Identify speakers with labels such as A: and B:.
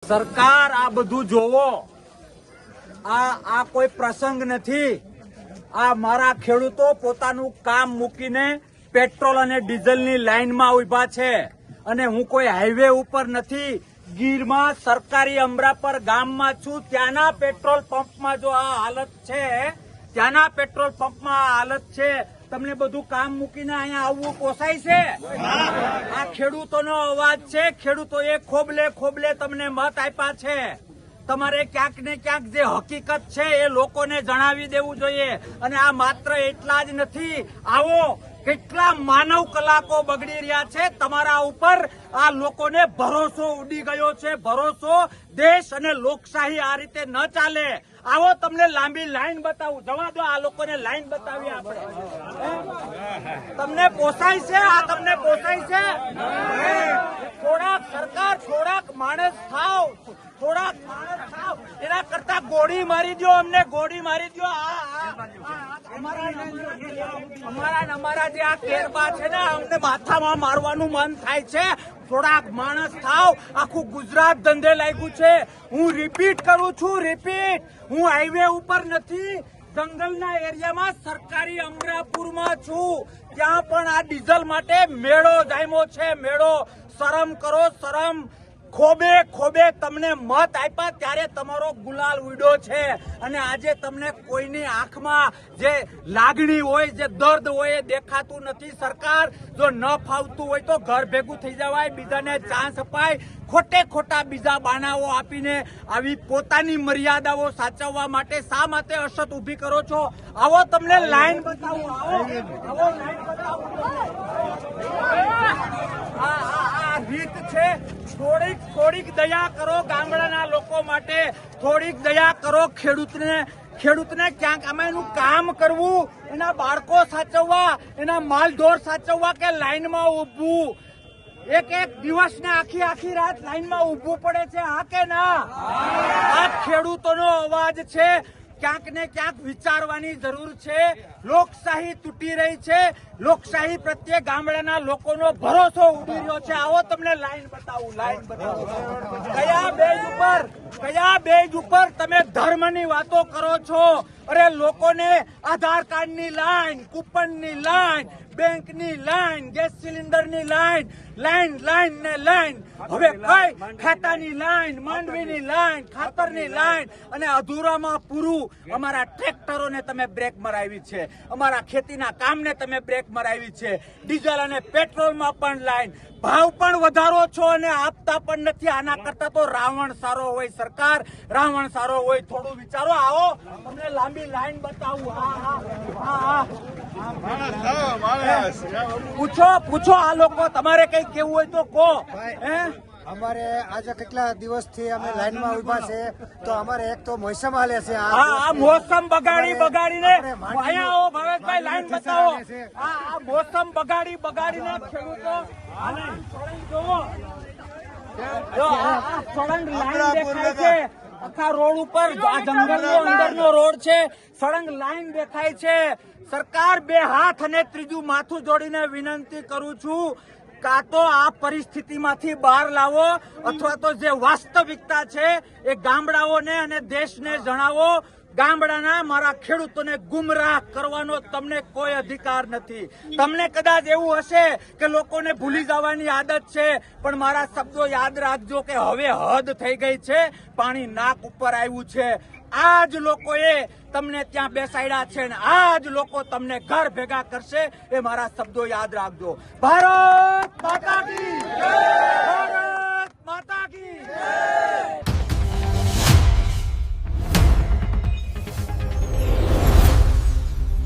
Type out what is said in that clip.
A: સરકાર આ બધું જોવો, આ કોઈ પ્રસંગ નથી। આ મારા ખેડૂતો પોતાનું કામ મૂકીને પેટ્રોલ અને ડીઝલની લાઈનમાં ઉભા છે અને હું કોઈ હાઈવે ઉપર નથી, ગીરમાં સરકારી અમરાપર ગામમાં છું। ત્યાંના પેટ્રોલ પંપમાં જો આ હાલત છે, ત્યાંના પેટ્રોલ પંપમાં આ હાલત છે, તમને બધું કામ મૂકીને અહીંયા આવવું પોસાય છે? આ ખેડૂતોનો અવાજ છે। ખેડૂતોએ ખોબલે ખોબલે તમને મત આપ્યા છે। તમારે ક્યાંક ને ક્યાંક જે હકીકત છે એ લોકોને જણાવી દેવું જોઈએ। અને આ માત્ર એટલા જ નથી, આવો કેટલા માનવ કલાકો બગડી રહ્યા છે તમારા ઉપર। આ લોકોને ભરોસો ઉડી ગયો છે, ભરોસો। દેશ અને લોકશાહી આ રીતે ન ચાલે। આવો તમને લાંબી લાઈન બતાવું, જવા દો આ લોકોને લાઈન બતાવી આપણે। તમને પોસાય છે? આ તમને પોસાય છે? થોડાક સરકાર, થોડાક માણસ થાવ, થોડાક માણસ થાવ। એના કરતા ગોળી મારી દો, અમને ગોળી મારી દો। અમારા જે આ કેરબા છે ને, અમને માથામાં મારવાનું મન થાય છે। થોડાક માણસ થાવ। આખું ગુજરાત ધંધે લાગ્યું છે। હું રિપીટ કરું છું, રિપીટ, હું હાઈવે ઉપર નથી, જંગલના એરિયામાં સરકારી અમરાપુરમાં છું। ત્યાં પણ આ ડીઝલ માટે મેળો જામ્યો છે, મેળો। શરમ કરો, શરમ। ખોબે ખોબે તમને મત આપ્યા ત્યારે તમારો ગુલાલ ઉડ્યો છે અને આજે તમને કોઈની આંખમાં જે લાગણી હોય, જે દર્દ હોય એ દેખાતું નથી। સરકાર, જો ન ફાવતું હોય તો ઘર ભેગું થઈ જવાય, બીજાને ચાન્સ અપાય। ખોટે ખોટા બીજા બાનાઓ આપીને આવી પોતાની મર્યાદાઓ સાચવવા માટે શા માટે અસત ઉભી કરો છો? આવો તમને લાઈન બતાવું, આવો લાઈન બતાવું। આ રીત છે। થોડીક દયા કરો ગામડાના લોકો માટે, થોડીક દયા કરો ખેડૂતને ક્યાંક અમે એનું કામ કરવું, એના બાળકો સાચવવા, એના માલઢોર સાચવવા કે લાઈનમાં ઉભવું। એક દિવસ ને આખી રાત લાઈનમાં ઉભવું પડે છે, હા કે ના? આ ખેડૂતોનો અવાજ છે। ક્યાંક ને ક્યાંક વિચારવાની જરૂર છે। લોકશાહી તૂટી રહી છે, લોકશાહી પ્રત્યે ગામડાના લોકોનો ભરોસો ઉડી રહ્યો છે। આવો તમને લાઈન બતાવું, લાઈન બતાવું। કયા બેઝ ઉપર તમે ધર્મની વાતો કરો છો? અરે લોકોને આધાર કાર્ડની લાઈન, કૂપનની લાઈન, બેંકની લાઈન, ગેસ સિલિન્ડરની લાઈન, હવે કઈ ખાતાની લાઈન, માંડવીની લાઈન, ખાતરની લાઈન અને અધૂરામાં પૂરું અમારા ટ્રેક્ટરોને તમે બ્રેક મરાવી છે, અમારા ખેતીના કામને તમે બ્રેક મરાવી છે। ડીઝલ અને પેટ્રોલમાં પણ લાઈન, ભાવ પણ વધારો છો અને આપતા પણ નથી। આના કરતા તો રાવણ સારો હોય સરકાર, રાવણ સારો હોય। થોડું વિચારો, આવો તમને લાંબી લાઈન બતાવું। પૂછો આ લોકો, તમારે કઈ કેવું હોય તો કહો।
B: અમારે આજે કેટલા દિવસથી અમે લાઈનમાં ઉભા છે, તો અમારે એક તો મોસમ હાલે છે।
A: આ મોસમ બગાડીને અહીંયા આવો ભાવેશભાઈ, લાઈન બતાવો। આ મોસમ બગાડીને ખેડૂતો સળંગ લાઈન દેખાય છે આખા રોડ ઉપર। આ જંગલનો અંદરનો રોડ છે, સળંગ લાઈન દેખાય છે। સરકાર, બે હાથ અને ત્રીજું માથું જોડીને વિનંતી કરું છું, કાં તો આ પરિસ્થિતિમાંથી બહાર લાવો અથવા તો જે વાસ્તવિકતા છે એ ગામડાઓને અને દેશને જણાવો। ગામડાના મારા ખેડૂતોને ગુમરાહ કરવાનો તમને કોઈ અધિકાર નથી। તમને કદાચ એવું હશે કે લોકોને ભૂલી જવાની આદત છે, પણ મારા શબ્દો યાદ રાખજો કે હવે હદ થઈ ગઈ છે, પાણી નાક ઉપર આવ્યું છે। આ જ લોકોએ તમને ત્યાં બેસાડ્યા છે ને આ જ લોકો તમને ઘર ભેગા કરશે, એ મારા શબ્દો યાદ રાખજો। ભારત માતા કી જય।